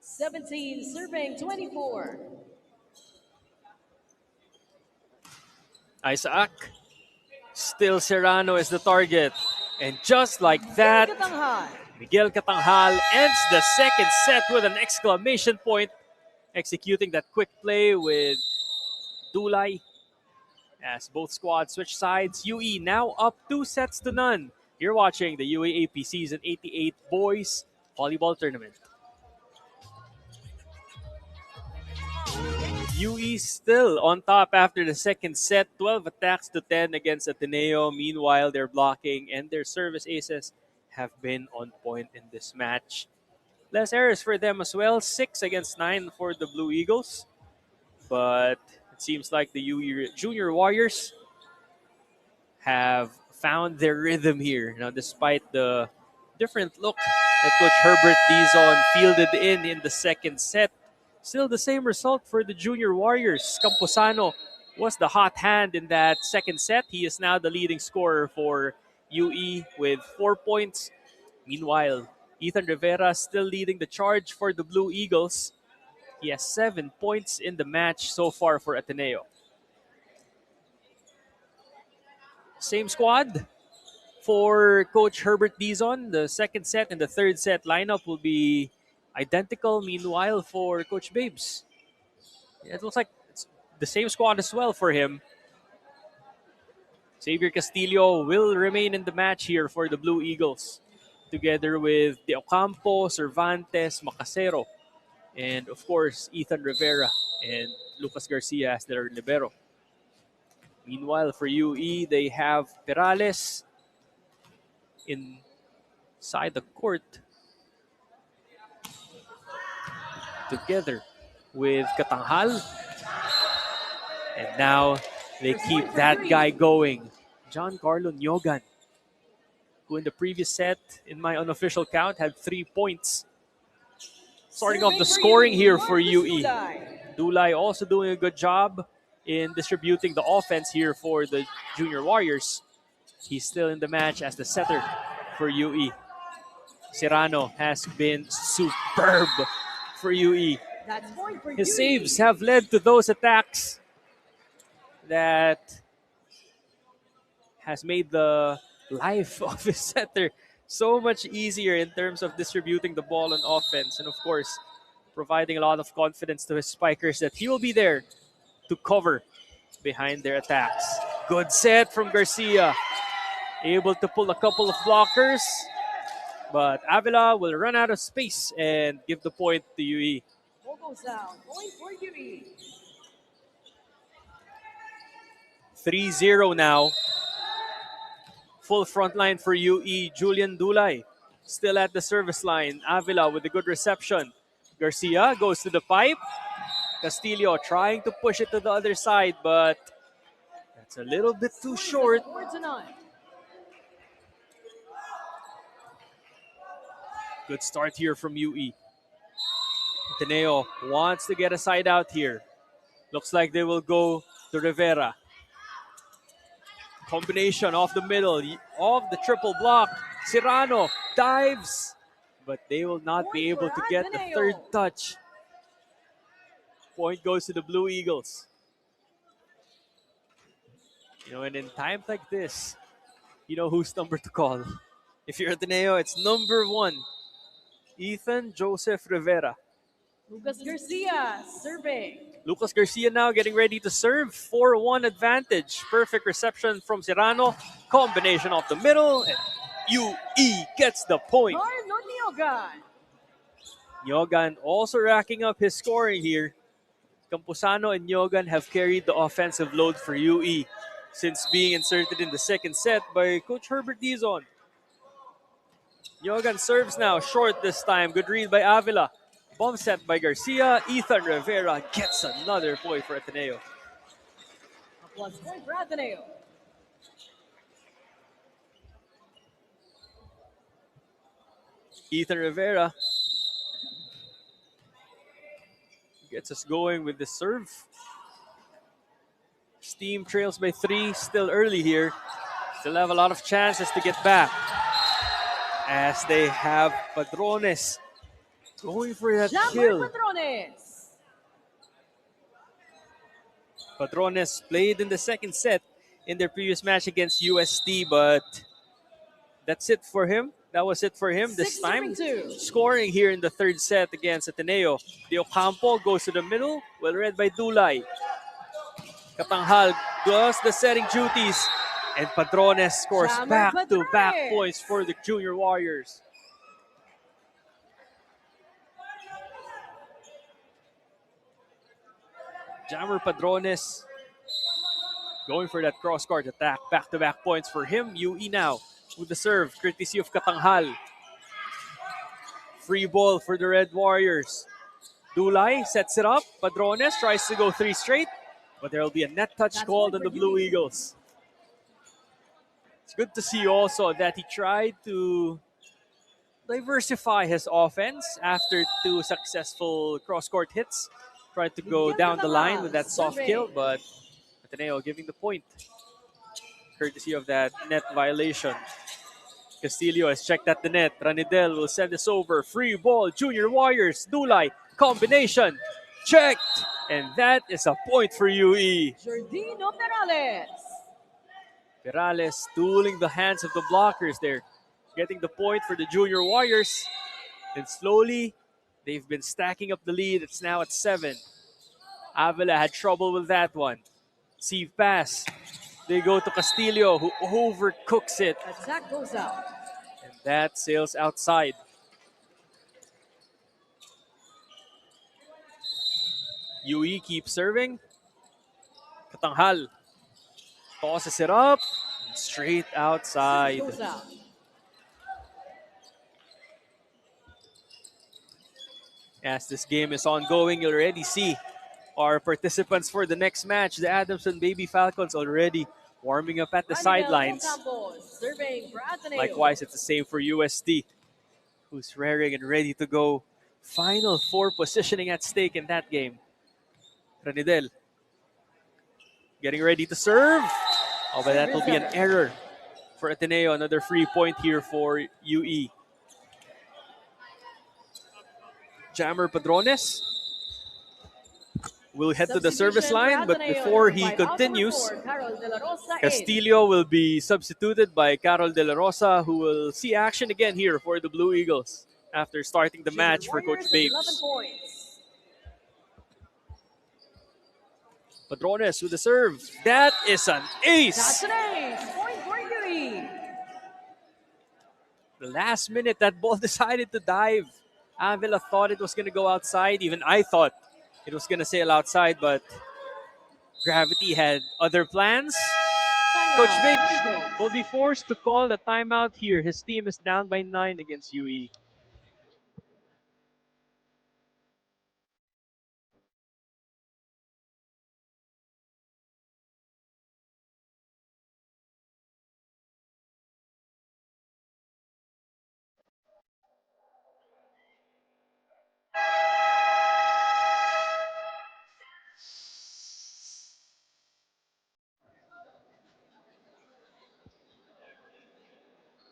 S2: 17 serving 24.
S1: Isaac. Still Serrano is the target. And just like that,
S2: Katanghal.
S1: Miguel Catanghal ends the second set with an exclamation point, executing that quick play with Dulay. As both squads switch sides, UE now up 2-0. You're watching the UAAP Season 88 Boys Volleyball Tournament. UE still on top after the second set, 12 attacks to 10 against Ateneo. Meanwhile, their blocking and their service aces have been on point in this match. Less errors for them as well, 6 against 9 for the Blue Eagles. But it seems like the UE Junior Warriors have found their rhythm here. Now, despite the different look that Coach Herbert Dizon fielded in the second set, still the same result for the Junior Warriors. Camposano was the hot hand in that second set. He is now the leading scorer for UE with 4 points. Meanwhile, Ethan Rivera still leading the charge for the Blue Eagles. He has 7 points in the match so far for Ateneo. Same squad for Coach Herbert Dizon. The second set and the third set lineup will be identical. Meanwhile, for Coach Babes, it looks like it's the same squad as well for him. Xavier Castillo will remain in the match here for the Blue Eagles, together with De Ocampo, Cervantes, Macasero, and of course Ethan Rivera and Lucas Garcia as their libero. Meanwhile, for UE, they have Perales inside the court together with Catanghal. And now they keep that guy going. John Carlo Nyogan, who in the previous set, in my unofficial count, had 3 points. Starting off the scoring here for UE. Dulay also doing a good job in distributing the offense here for the Junior Warriors. He's still in the match as the setter for UE. Serrano has been superb for UE. His saves have led to those attacks that has made the life of his setter so much easier in terms of distributing the ball on offense, and of course providing a lot of confidence to his spikers that he will be there to cover behind their attacks. Good set from Garcia. Able to pull a couple of blockers, but Avila will run out of space and give the point to UE.
S2: Point for UE.
S1: 3-0 now. Full front line for UE. Julian Dulay still at the service line. Avila with a good reception. Garcia goes to the pipe. Castillo trying to push it to the other side, but that's a little bit too short. Good start here from UE. Ateneo wants to get a side out here. Looks like they will go to Rivera. Combination off the middle of the triple block. Serrano dives, but they will not be able to get the third touch. Point goes to the Blue Eagles. You know, and in times like this, you know whose number to call. If you're Ateneo, it's number 1, Ethan Joseph Rivera.
S2: Lucas Garcia serving.
S1: Lucas Garcia now getting ready to serve. 4-1 advantage. Perfect reception from Serrano. Combination off the middle, and UE gets the point.
S2: Carlo Nyogan.
S1: Nyogan also racking up his scoring here. Campusano and Nyogan have carried the offensive load for UE since being inserted in the second set by Coach Herbert Dizon. Nyogan serves now, short this time. Good read by Avila. Bomb set by Garcia. Ethan Rivera gets another point for Ateneo.
S2: A plus point for Ateneo.
S1: Ethan Rivera gets us going with the serve. Steam trails by 3, still early here. Still have a lot of chances to get back. As they have Padrones going for that
S2: Jammer
S1: kill.
S2: Patrones.
S1: Padrones played in the second set in their previous match against UST, but that's it for him. That was it for him this time.
S2: 6-2.
S1: Scoring here in the third set against Ateneo. De Ocampo goes to the middle, well read by Dulay. Katanghal does the setting duties, and Padrones scores
S2: Jammer
S1: back-to-back
S2: Padrones.
S1: points for the Junior Warriors. Jammer Padrones going for that cross-court attack. Back-to-back points for him. UE now with the serve, courtesy of Katanghal. Free ball for the Red Warriors. Dulay sets it up. Padrones tries to go 3 straight, but there will be a net touch
S2: That's
S1: called
S2: point
S1: on the
S2: for
S1: Blue
S2: UE.
S1: Eagles. It's good to see also that he tried to diversify his offense after 2 successful cross-court hits. Tried to go down the line with that soft kill, but Ateneo giving the point, courtesy of that net violation. Castillo has checked at the net. Ranidel will send this over. Free ball, Junior Warriors. Dulay, combination, checked. And that is a point for UE.
S2: Jordino Perales.
S1: Perales tooling the hands of the blockers there. Getting the point for the Junior Warriors. And slowly, they've been stacking up the lead. It's now at 7. Avila had trouble with that one. Sieve pass. They go to Castillo, who overcooks it.
S2: Attack goes out.
S1: And that sails outside. UE keeps serving. Katanghal tosses it up. Straight outside.
S2: Goes out.
S1: As this game is ongoing, you'll already see our participants for the next match. The Adamson Baby Falcons already warming up at the
S2: Ranidel
S1: sidelines.
S2: Ocampos, serving for Ateneo.
S1: Likewise, it's the same for UST, who's raring and ready to go. Final 4 positioning at stake in that game. Ranidel getting ready to serve. Oh, but that will be an error for Ateneo. Another free point here for UE. Jammer Padrones will head to the service line, but before he continues, Castillo will be substituted by Carol De La Rosa, who will see action again here for the Blue Eagles after starting the match for Coach Babes. Padrones with the serve. That is an ace!
S2: That's an ace! Point for UE.
S1: The last minute, that ball decided to dive. Avila thought it was going to go outside. Even I thought it was going to sail outside, but gravity had other plans. Coach Babes will be forced to call the timeout here. His team is down by 9 against UE.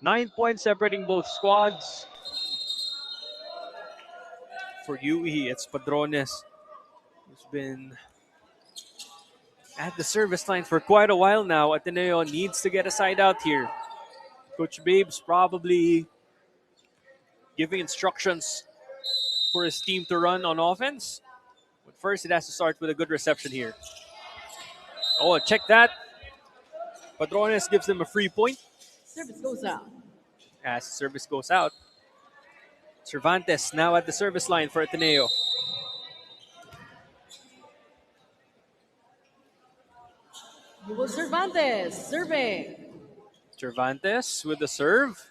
S1: Nine points separating both squads. For UE, it's Padrones, who's been at the service line for quite a while now. Ateneo needs to get a side out here. Coach Babes probably giving instructions for his team to run on offense. But first, it has to start with a good reception here. Oh, check that. Padrones gives them a free point
S2: Service goes out.
S1: as service goes out. Cervantes now at the service line for Ateneo.
S2: Hugo Cervantes serving.
S1: Cervantes with the serve.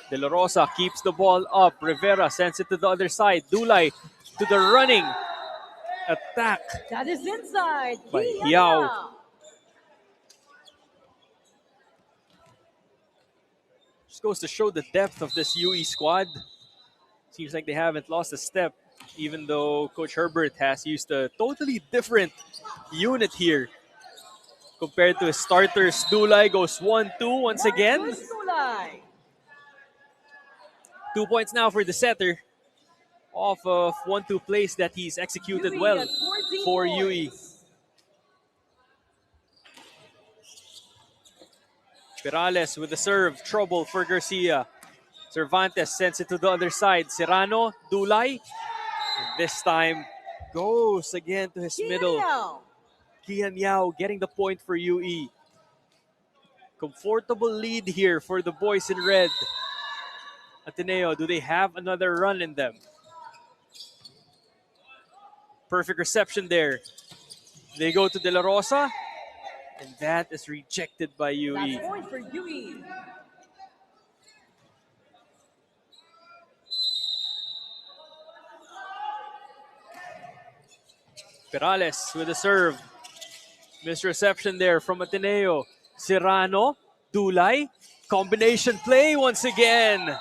S1: De La Rosa keeps the ball up. Rivera sends it to the other side. Dulay to the running attack
S2: That is inside.
S1: by
S2: Kian
S1: Hiao.
S2: Yao.
S1: Just goes to show the depth of this UE squad. Seems like they haven't lost a step, even though Coach Herbert has used a totally different unit here compared to his starters. Dulay goes 1-2 once again.
S2: Marcus Dulay.
S1: 2 points now for the setter off of 1-2 plays that he's executed
S2: UE
S1: well
S2: at 14
S1: for UE.
S2: points.
S1: Perales with the serve. Trouble for Garcia. Cervantes sends it to the other side. Serrano, Dulay. And this time goes again to his
S2: Kian
S1: middle.
S2: Yao.
S1: Kian Yao getting the point for UE. Comfortable lead here for the boys in red. Ateneo, do they have another run in them? Perfect reception there. They go to De La Rosa. And that is rejected by UE.
S2: That's point for UE.
S1: Perales with the serve. Misreception there from Ateneo. Serrano, Dulay. Combination play once again.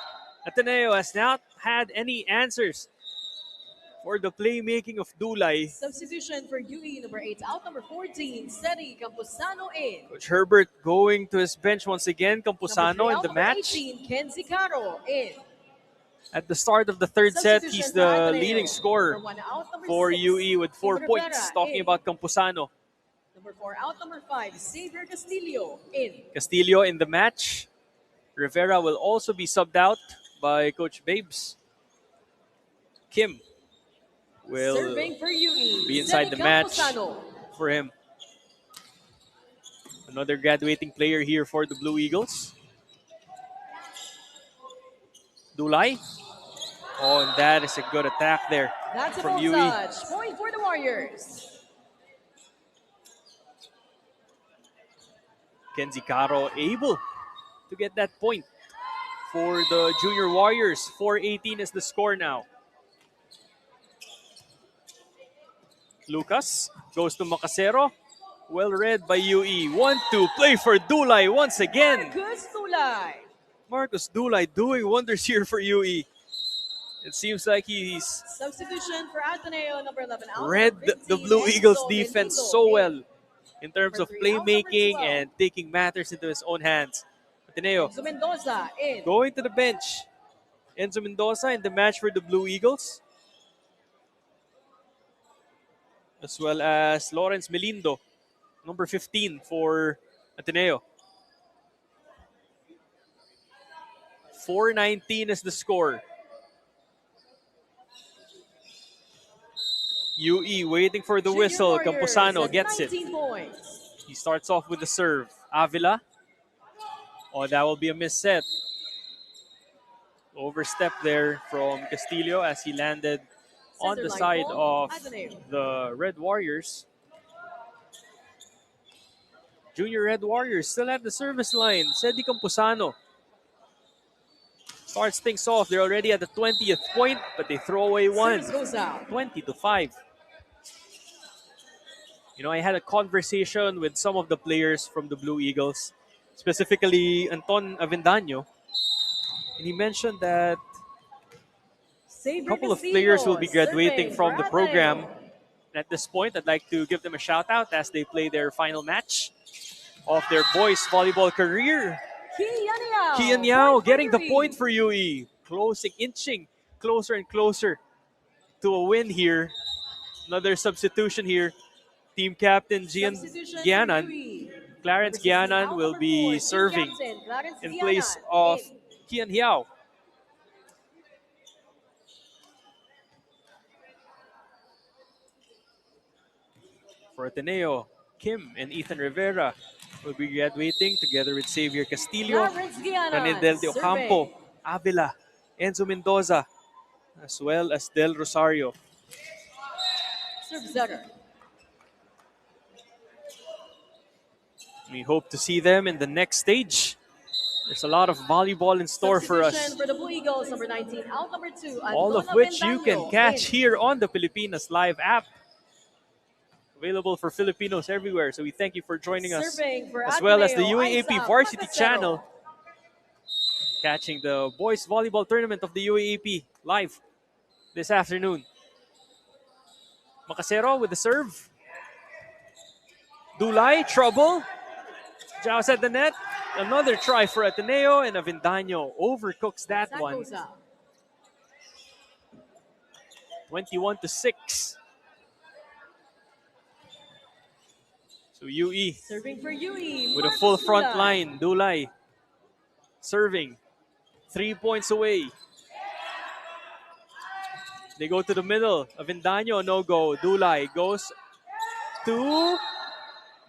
S1: Ateneo has not had any answers for the playmaking of Dulay.
S2: Substitution for UE number 8, out number 14, Seri Camposano in.
S1: Coach Herbert going to his bench once again. Camposano in the match.
S2: 18, Kenzie Caro in.
S1: At the start of the third set,
S2: Substitution
S1: he's
S2: for
S1: the
S2: Ateneo.
S1: leading scorer
S2: Number 1, out number
S1: for
S2: 6,
S1: UE with 4
S2: Stephen
S1: points.
S2: Rivera
S1: Talking
S2: in.
S1: about Camposano.
S2: Number 4, out number 5, Xavier Castillo in.
S1: Castillo in the match. Rivera will also be subbed out by Coach Babes. Kim will
S2: Serving for UE,
S1: be inside
S2: Seri
S1: the match
S2: Camposano.
S1: for him. Another graduating player here for the Blue Eagles. Dulay. Oh, and that is a good attack there
S2: That's a
S1: from
S2: ball
S1: UE.
S2: touch. Point for the Warriors.
S1: Kenzie Caro able to get that point for the Junior Warriors. 4-18 is the score now. Lucas goes to Macasero. Well read by UE. 1-2 play for Dulay once again.
S2: Marcus Dulay.
S1: Marcus Dulay doing wonders here for UE. It seems like he's
S2: Substitution for Ateneo, number 11, out
S1: read
S2: number 15,
S1: the Blue
S2: Enzo
S1: Eagles defense
S2: Mendoza
S1: so
S2: in.
S1: well in terms of
S2: Number 3, out number
S1: playmaking
S2: 12.
S1: and taking matters into his own hands. Ateneo
S2: Enzo Mendoza in.
S1: going to the bench. Enzo Mendoza in the match for the Blue Eagles. As well as Lawrence Melindo, number 15 for Ateneo. 4-19 is the score. UE waiting for the
S2: Junior
S1: whistle.
S2: Warriors
S1: Camposano
S2: at
S1: gets it.
S2: 19 points.
S1: He starts off with the serve. Avila. Oh, that will be a miss set. Overstep there from Castillo as he landed on the
S2: Center line
S1: side
S2: ball,
S1: of
S2: Ateneo.
S1: the Red Warriors. Junior Red Warriors still at the service line. Sedi Camposano starts things off. They're already at the 20th point, but they throw away one.
S2: Service goes out.
S1: 20-5. You know, I had a conversation with some of the players from the Blue Eagles, specifically Anton Avendaño, and he mentioned that a couple of players will be graduating from the program. And at this point, I'd like to give them a shout out as they play their final match of their boys' volleyball career. Kian Yao getting the point for UE. Closing, inching closer and closer to a win here. Another substitution here. Team captain Gianan, Clarence Gianan will be serving in place of Kian Yao. For Ateneo, Kim and Ethan Rivera will be graduating together with Xavier Castillo, Ranindel de Ocampo, Avila, Enzo Mendoza, as well as Del Rosario.
S2: Serve setter.
S1: We hope to see them in the next stage. There's a lot of volleyball in store for
S2: Substitution
S1: us.
S2: for the Blue Eagles, number 19, out number 2,
S1: All of
S2: Anton
S1: which you can
S2: Avendaño
S1: catch
S2: in.
S1: here on the Pilipinas Live app. Available for Filipinos everywhere. So we thank you for joining us,
S2: Serving for
S1: as well as the
S2: Ateneo,
S1: UAAP
S2: Isaac
S1: Varsity
S2: Macacero.
S1: channel, catching the boys volleyball tournament of the UAAP live this afternoon. Macacero with the serve. Dulay, trouble. Jaws at the net. Another try for Ateneo, and Avendaño overcooks that
S2: That
S1: one.
S2: goes out.
S1: 21-6. So UE
S2: Serving for UE,
S1: with a
S2: Marcos
S1: full front
S2: Dulay.
S1: line. Dulay serving. 3 points away. They go to the middle. Avendaño, no go. Dulay goes to...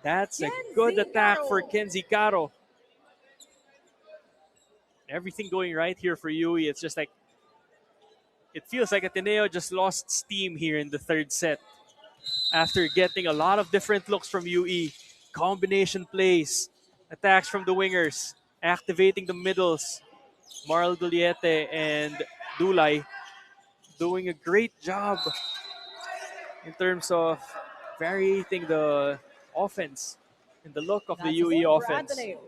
S1: That's a good
S2: Kenzie
S1: attack for
S2: Caro.
S1: Kenzie Caro. Everything going right here for UE. It's just like... It feels like Ateneo just lost steam here in the third set. After getting a lot of different looks from UE. Combination plays. Attacks from the wingers. Activating the middles. Marl Duliete and Dulay doing a great job in terms of varying the offense and the look of the
S2: That's a
S1: UE
S2: point for
S1: offense.
S2: Ateneo.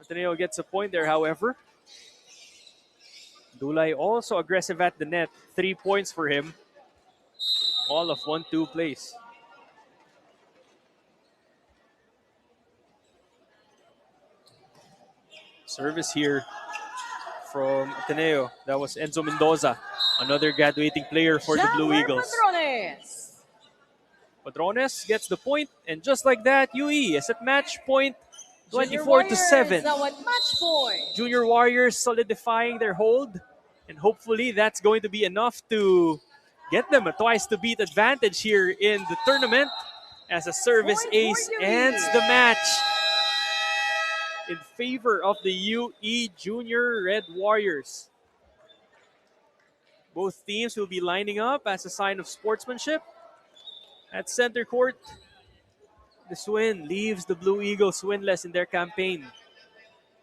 S1: Ateneo gets a point there, however. Dulay also aggressive at the net. 3 points for him. All of 1-2 plays. Service here from Ateneo. That was Enzo Mendoza, another graduating player for the Blue
S2: Chandler
S1: Eagles.
S2: Patrones.
S1: Patrones gets the point, and just like that, UE is at match point,
S2: Junior
S1: 24-7.
S2: Warriors now at match point.
S1: Junior Warriors solidifying their hold, and hopefully that's going to be enough to get them a twice-to-beat advantage here in the tournament, as a service
S2: Point
S1: ace
S2: for UE.
S1: ends the match in favor of the UE Junior Red Warriors. Both teams will be lining up as a sign of sportsmanship. At center court, this win leaves the Blue Eagles winless in their campaign.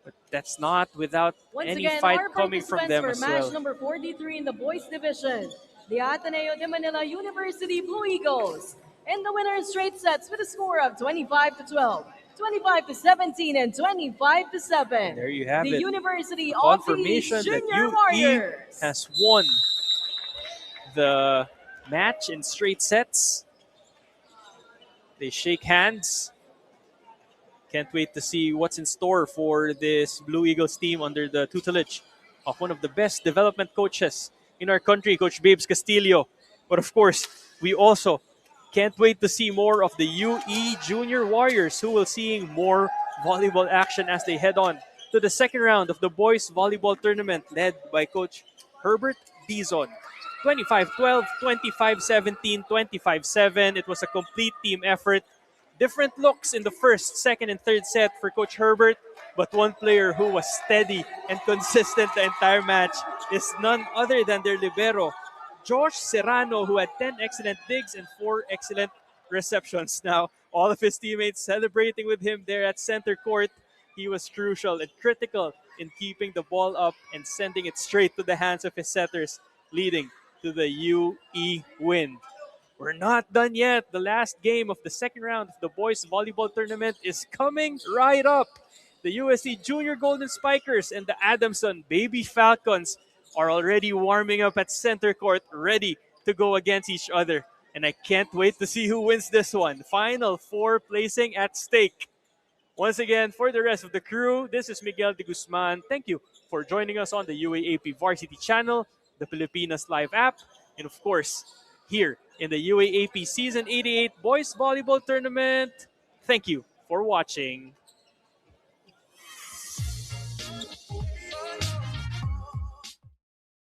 S1: But that's not without
S2: Once
S1: any
S2: again,
S1: fight
S2: our
S1: coming from
S2: participants
S1: them
S2: for
S1: as
S2: match
S1: well.
S2: number 43 in the boys division, the Ateneo de Manila University Blue Eagles, and the winners straight sets with a score of 25-12, 25-17, and 25-7.
S1: There you have
S2: the
S1: it.
S2: University of the
S1: Confirmation that
S2: Junior
S1: UE
S2: Warriors
S1: has won the match in straight sets. They shake hands. Can't wait to see what's in store for this Blue Eagles team under the tutelage of one of the best development coaches in our country, Coach Babes Castillo. But of course, we also can't wait to see more of the UE Junior Warriors, who will seeing more volleyball action as they head on to the second round of the boys volleyball tournament, led by Coach Herbert Dizon. 25-12, 25-17, 25-7. It was a complete team effort. Different looks in the first, second, and third set for Coach Herbert, but one player who was steady and consistent the entire match is none other than their libero, Josh Serrano, who had 10 excellent digs and 4 excellent receptions. Now, all of his teammates celebrating with him there at center court. He was crucial and critical in keeping the ball up and sending it straight to the hands of his setters, leading to the UE win. We're not done yet. The last game of the second round of the boys volleyball tournament is coming right up. The USC Junior Golden Spikers and the Adamson Baby Falcons are already warming up at center court, ready to go against each other. And I can't wait to see who wins this one. Final 4 placing at stake. Once again, for the rest of the crew, this is Miguel de Guzman. Thank you for joining us on the UAAP Varsity channel, the Pilipinas Live app, and of course, here in the UAAP Season 88 Boys Volleyball Tournament. Thank you for watching.